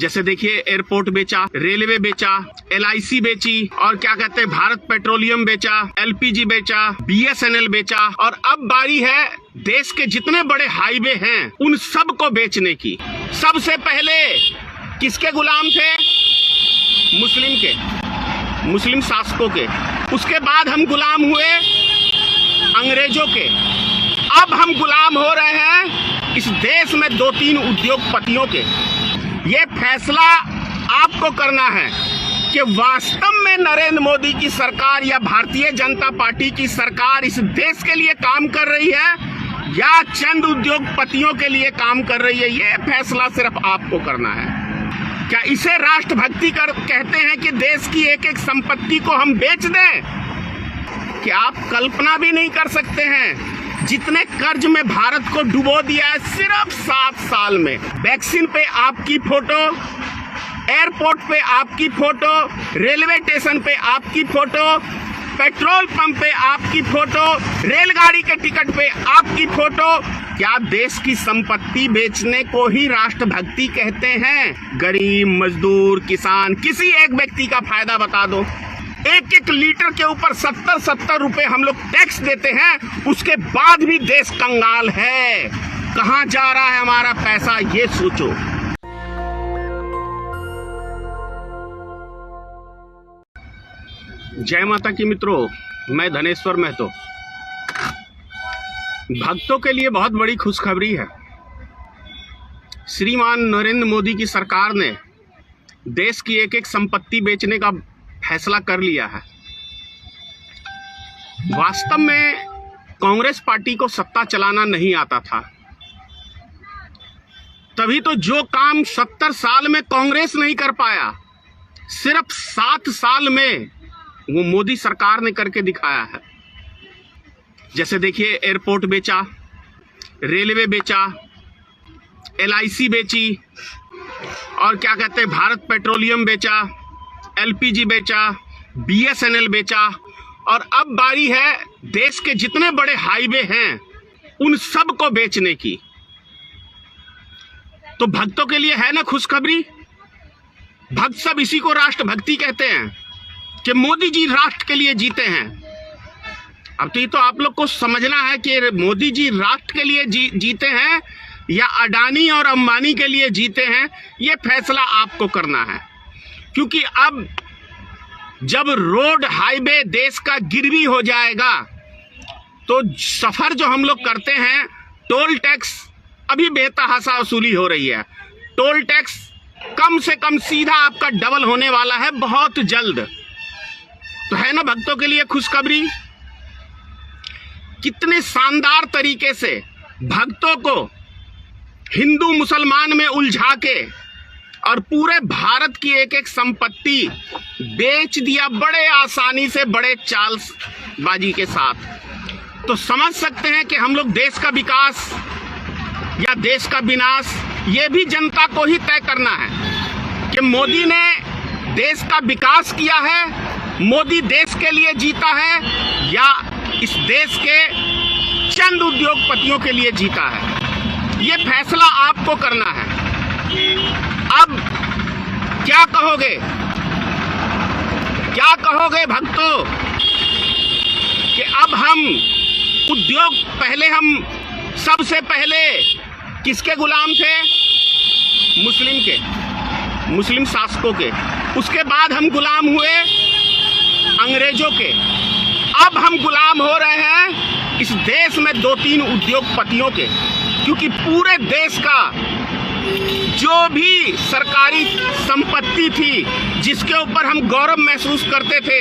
जैसे देखिए एयरपोर्ट बेचा, रेलवे बेचा, LIC बेची और क्या कहते हैं भारत पेट्रोलियम बेचा, LPG बेचा, BSNL बेचा और अब बारी है देश के जितने बड़े हाईवे हैं उन सब को बेचने की। सबसे पहले किसके गुलाम थे? मुस्लिम के, मुस्लिम शासकों के। उसके बाद हम गुलाम हुए अंग्रेजों के। अब हम गुलाम हो रहे हैं इस देश में 2-3 उद्योगपतियों के। ये फैसला आपको करना है कि वास्तव में नरेंद्र मोदी की सरकार या भारतीय जनता पार्टी की सरकार इस देश के लिए काम कर रही है या चंद उद्योगपतियों के लिए काम कर रही है। ये फैसला सिर्फ आपको करना है। क्या इसे राष्ट्रभक्ति कहते हैं कि देश की एक एक संपत्ति को हम बेच दें? क्या आप कल्पना भी नहीं कर सकते हैं जितने कर्ज में भारत को डुबो दिया है सिर्फ 7 साल में। वैक्सीन पे आपकी फोटो, एयरपोर्ट पे आपकी फोटो, रेलवे स्टेशन पे आपकी फोटो, पेट्रोल पंप पे आपकी फोटो, रेलगाड़ी के टिकट पे आपकी फोटो। क्या देश की संपत्ति बेचने को ही राष्ट्रभक्ति कहते हैं? गरीब, मजदूर, किसान, किसी एक व्यक्ति का फायदा बता दो। 1-1 लीटर के ऊपर 70-70 रुपए हम लोग टैक्स देते हैं, उसके बाद भी देश कंगाल है। कहां जा रहा है हमारा पैसा, ये सोचो। जय माता की मित्रों, मैं धनेश्वर महतो। भक्तों के लिए बहुत बड़ी खुशखबरी है। श्रीमान नरेंद्र मोदी की सरकार ने देश की एक एक संपत्ति बेचने का फैसला कर लिया है। वास्तव में कांग्रेस पार्टी को सत्ता चलाना नहीं आता था, तभी तो जो काम 70 साल में कांग्रेस नहीं कर पाया, सिर्फ 7 साल में वो मोदी सरकार ने करके दिखाया है। जैसे देखिए एयरपोर्ट बेचा, रेलवे बेचा, LIC बेची और क्या कहते हैं भारत पेट्रोलियम बेचा, LPG बेचा, BSNL बेचा और अब बारी है देश के जितने बड़े हाईवे हैं उन सब को बेचने की। तो भक्तों के लिए है ना खुशखबरी। भक्त सब इसी को राष्ट्रभक्ति कहते हैं कि मोदी जी राष्ट्र के लिए जीते हैं। अब तो आप लोग को समझना है कि मोदी जी राष्ट्र के लिए जीते हैं या अडानी और अंबानी के लिए जीते हैं। ये फैसला आपको करना है, क्योंकि अब जब रोड हाईवे देश का गिरवी हो जाएगा तो सफर जो हम लोग करते हैं, टोल टैक्स अभी बेतहाशा वसूली हो रही है। टोल टैक्स कम से कम सीधा आपका डबल होने वाला है बहुत जल्द। तो है ना भक्तों के लिए खुशखबरी। कितने शानदार तरीके से भक्तों को हिंदू मुसलमान में उलझा के और पूरे भारत की एक एक संपत्ति बेच दिया बड़े आसानी से, बड़े चालबाजी के साथ। तो समझ सकते हैं कि हम लोग देश का विकास या देश का विनाश, ये भी जनता को ही तय करना है कि मोदी ने देश का विकास किया है, मोदी देश के लिए जीता है या इस देश के चंद उद्योगपतियों के लिए जीता है। ये फैसला आपको करना है। अब क्या कहोगे भक्तों कि अब हम उद्योग, पहले हम सबसे पहले किसके गुलाम थे? मुस्लिम के, मुस्लिम शासकों के। उसके बाद हम गुलाम हुए अंग्रेजों के। अब हम गुलाम हो रहे हैं इस देश में 2-3 उद्योगपतियों के, क्योंकि पूरे देश का जो भी सरकारी संपत्ति थी जिसके ऊपर हम गौरव महसूस करते थे,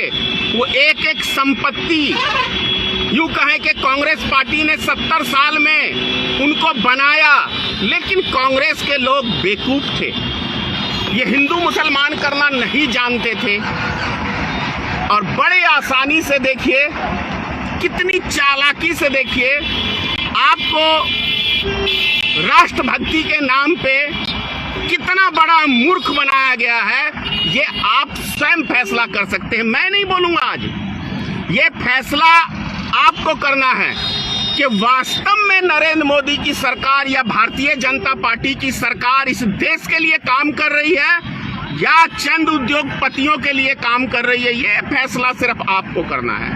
वो एक एक संपत्ति यूं कहें कि कांग्रेस पार्टी ने 70 साल में उनको बनाया। लेकिन कांग्रेस के लोग बेवकूफ थे, ये हिंदू मुसलमान करना नहीं जानते थे और बड़े आसानी से देखिए, कितनी चालाकी से देखिए, आपको राष्ट्रभक्ति के नाम पे कितना बड़ा मूर्ख बनाया गया है। ये आप स्वयं फैसला कर सकते हैं, मैं नहीं बोलूंगा। आज ये फैसला आपको करना है कि वास्तव में नरेंद्र मोदी की सरकार या भारतीय जनता पार्टी की सरकार इस देश के लिए काम कर रही है या चंद उद्योगपतियों के लिए काम कर रही है, ये फैसला सिर्फ आपको करना है।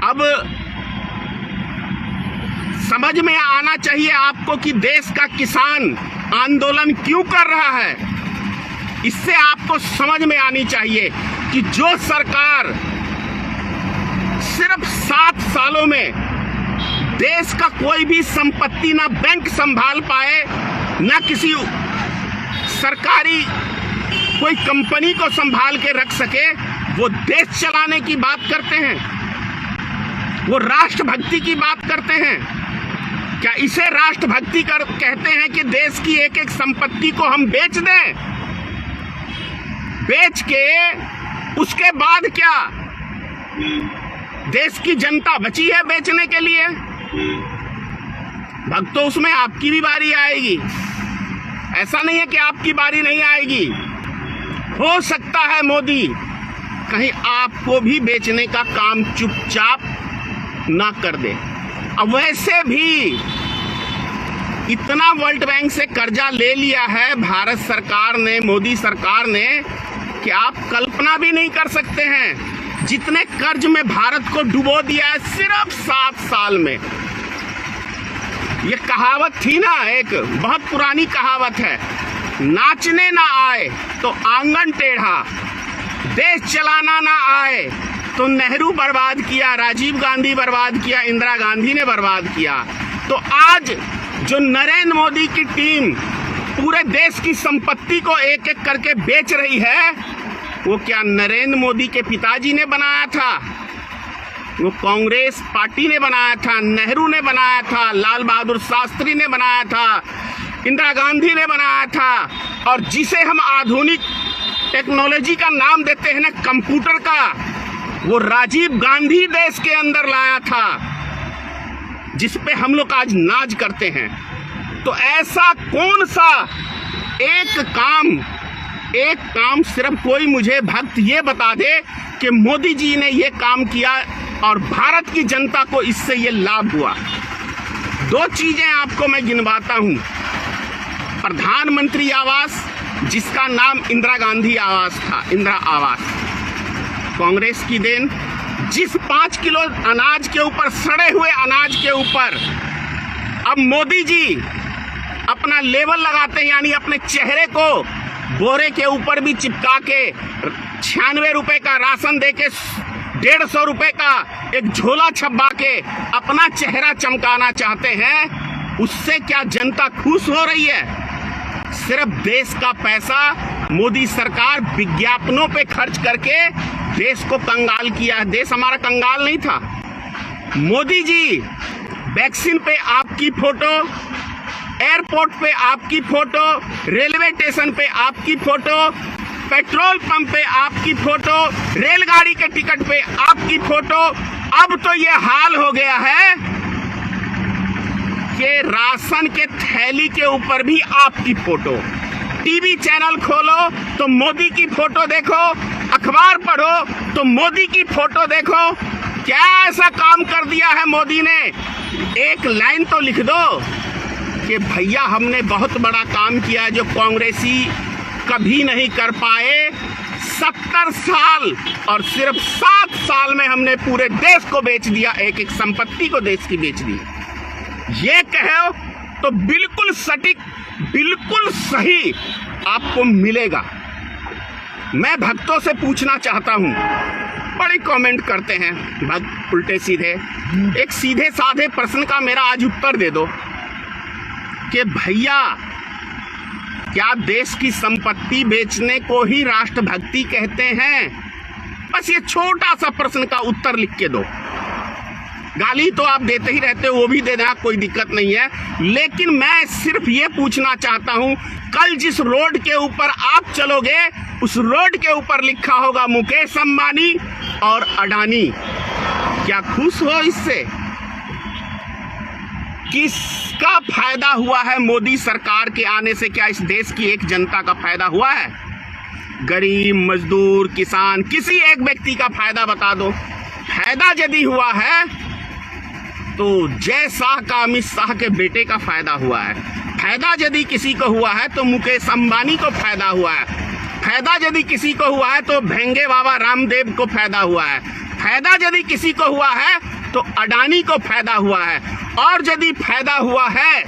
अब समझ में आना चाहिए आपको कि देश का किसान आंदोलन क्यों कर रहा है। इससे आपको समझ में आनी चाहिए कि जो सरकार सिर्फ 7 सालों में देश का कोई भी संपत्ति ना बैंक संभाल पाए, ना किसी सरकारी कोई कंपनी को संभाल के रख सके, वो देश चलाने की बात करते हैं, वो राष्ट्रभक्ति की बात करते हैं। क्या इसे राष्ट्रभक्ति कहते हैं कि देश की एक एक संपत्ति को हम बेच दें? बेच के उसके बाद क्या देश की जनता बची है बेचने के लिए? भक्तों, उसमें आपकी भी बारी आएगी। ऐसा नहीं है कि आपकी बारी नहीं आएगी। हो सकता है मोदी कहीं आपको भी बेचने का काम चुपचाप ना कर दे। अब वैसे भी इतना वर्ल्ड बैंक से कर्जा ले लिया है भारत सरकार ने, मोदी सरकार ने, कि आप कल्पना भी नहीं कर सकते हैं जितने कर्ज में भारत को डुबो दिया है सिर्फ 7 साल में। ये कहावत थी ना, एक बहुत पुरानी कहावत है, नाचने ना आए तो आंगन टेढ़ा, देश चलाना ना आए तो नेहरू बर्बाद किया, राजीव गांधी बर्बाद किया, इंदिरा गांधी ने बर्बाद किया। तो आज जो नरेंद्र मोदी की टीम पूरे देश की संपत्ति को एक एक करके बेच रही है, वो क्या नरेंद्र मोदी के पिताजी ने बनाया था? वो कांग्रेस पार्टी ने बनाया था, नेहरू ने बनाया था, लाल बहादुर शास्त्री ने बनाया था, इंदिरा गांधी ने बनाया था। और जिसे हम आधुनिक टेक्नोलॉजी का नाम देते हैं ना, कंप्यूटर का, वो राजीव गांधी देश के अंदर लाया था, जिस पे हम लोग आज नाज करते हैं। तो ऐसा कौन सा एक काम सिर्फ कोई मुझे भक्त ये बता दे कि मोदी जी ने ये काम किया और भारत की जनता को इससे ये लाभ हुआ। 2 चीजें आपको मैं गिनवाता हूं। प्रधानमंत्री आवास, जिसका नाम इंदिरा गांधी आवास था, इंदिरा आवास, कांग्रेस की देन। जिस 5 किलो अनाज के ऊपर, सड़े हुए अनाज के ऊपर अब मोदी जी अपना लेबल लगाते हैं, यानी अपने चेहरे को बोरे के ऊपर भी चिपका के 96 रुपए का राशन दे के 150 रुपए का एक झोला छपा के अपना चेहरा चमकाना चाहते हैं। उससे क्या जनता खुश हो रही है? सिर्फ देश का पैसा मोदी सरकार विज्ञापनों पे खर्च करके देश को कंगाल किया है। देश हमारा कंगाल नहीं था। मोदी जी वैक्सीन पे आपकी फोटो, एयरपोर्ट पे आपकी फोटो, रेलवे स्टेशन पे आपकी फोटो, पेट्रोल पंप पे आपकी फोटो, रेलगाड़ी के टिकट पे आपकी फोटो। अब तो ये हाल हो गया है कि राशन के थैली के ऊपर भी आपकी फोटो। टीवी चैनल खोलो तो मोदी की फोटो देखो, अखबार पढ़ो तो मोदी की फोटो देखो। क्या ऐसा काम कर दिया है मोदी ने? एक लाइन तो लिख दो कि भैया हमने बहुत बड़ा काम किया जो कांग्रेसी कभी नहीं कर पाए। 70 साल और सिर्फ 7 साल में हमने पूरे देश को बेच दिया, एक एक संपत्ति को देश की बेच दी। ये कहो तो बिल्कुल सटीक, बिल्कुल सही आपको मिलेगा। मैं भक्तों से पूछना चाहता हूं, बड़ी कमेंट करते हैं भक्त उल्टे सीधे। एक सीधे साधे प्रश्न का मेरा आज उत्तर दे दो कि भैया क्या देश की संपत्ति बेचने को ही राष्ट्रभक्ति कहते हैं? बस ये छोटा सा प्रश्न का उत्तर लिख के दो। गाली तो आप देते ही रहते हो, वो भी देना, कोई दिक्कत नहीं है। लेकिन मैं सिर्फ ये पूछना चाहता हूं, कल जिस रोड के ऊपर आप चलोगे उस रोड के ऊपर लिखा होगा मुकेश अंबानी और अडानी। क्या खुश हो इससे? किसका फायदा हुआ है मोदी सरकार के आने से? क्या इस देश की एक जनता का फायदा हुआ है? गरीब, मजदूर, किसान, किसी एक व्यक्ति का फायदा बता दो। फायदा यदि हुआ है तो जय शाह का अमित शाह के बेटे का फायदा हुआ है। फायदा यदि किसी को हुआ है तो मुकेश अंबानी को फायदा हुआ है। फायदा यदि किसी को हुआ है तो भेंगे बाबा रामदेव को फायदा हुआ है। फायदा यदि किसी को हुआ है तो अडानी को फायदा हुआ है। और यदि फायदा हुआ है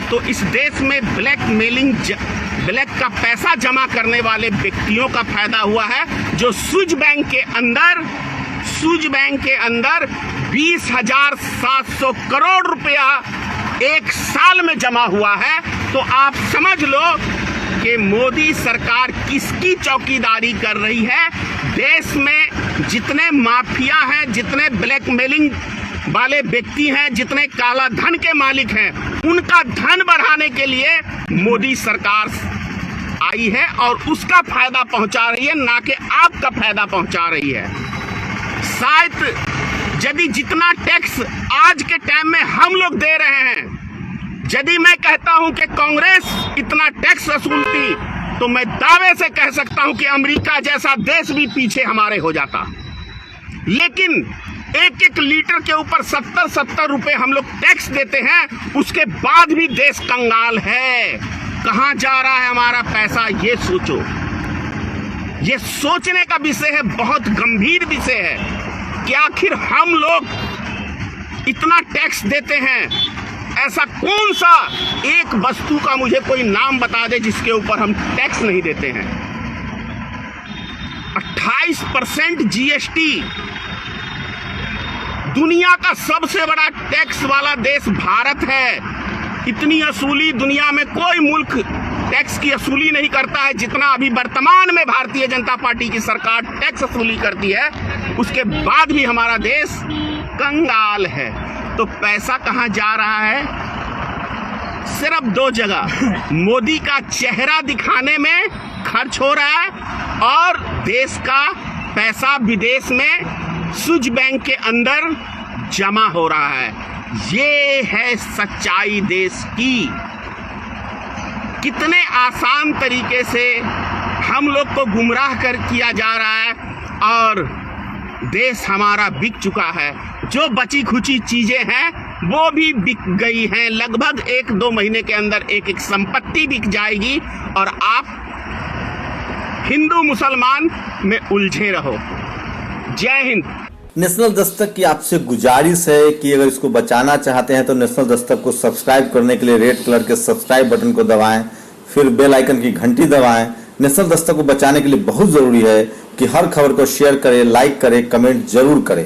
तो इस देश में ब्लैक का पैसा जमा करने वाले व्यक्तियों का फायदा हुआ है, जो स्विस बैंक के अंदर 20,700 करोड़ रुपया एक साल में जमा हुआ है। तो आप समझ लो कि मोदी सरकार किसकी चौकीदारी कर रही है। देश में जितने माफिया हैं, जितने ब्लैकमेलिंग वाले व्यक्ति हैं, जितने काला धन के मालिक हैं, उनका धन बढ़ाने के लिए मोदी सरकार आई है और उसका फायदा पहुंचा रही है, ना कि आपका फायदा पहुंचा रही है। शायद यदि जितना टैक्स आज के टाइम में हम लोग दे रहे हैं, यदि मैं कहता हूं कि कांग्रेस इतना टैक्स वसूलती तो मैं दावे से कह सकता हूं कि अमेरिका जैसा देश भी पीछे हमारे हो जाता। लेकिन एक लीटर के ऊपर 70 रुपए हम लोग टैक्स देते हैं, उसके बाद भी देश कंगाल है। कहां जा रहा है हमारा पैसा, ये सोचो। ये सोचने का विषय है, बहुत गंभीर विषय है कि आखिर हम लोग इतना टैक्स देते हैं, ऐसा कौन सा एक वस्तु का मुझे कोई नाम बता दे जिसके ऊपर हम टैक्स नहीं देते हैं। 28% जीएसटी, दुनिया का सबसे बड़ा टैक्स वाला देश भारत है। इतनी वसूली दुनिया में कोई मुल्क टैक्स की वसूली नहीं करता है जितना अभी वर्तमान में भारतीय जनता पार्टी की सरकार टैक्स वसूली करती है। उसके बाद भी हमारा देश कंगाल है। तो पैसा कहां जा रहा है? सिर्फ 2 जगह मोदी का चेहरा दिखाने में खर्च हो रहा है और देश का पैसा विदेश में स्विस बैंक के अंदर जमा हो रहा है। ये है सच्चाई देश की। कितने आसान तरीके से हम लोग को गुमराह किया जा रहा है और देश हमारा बिक चुका है। जो बची खुची चीजें हैं वो भी बिक गई हैं। लगभग 1-2 महीने के अंदर एक संपत्ति बिक जाएगी और आप हिंदू मुसलमान में उलझे रहो। जय हिंद। नेशनल दस्तक की आपसे गुजारिश है कि अगर इसको बचाना चाहते हैं तो नेशनल दस्तक को सब्सक्राइब करने के लिए रेड कलर के सब्सक्राइब बटन को दबाएं, फिर बेल आइकन की घंटी दबाएं। नेशनल दस्तक को बचाने के लिए बहुत जरूरी है कि हर खबर को शेयर करें, लाइक करें, कमेंट जरूर करें।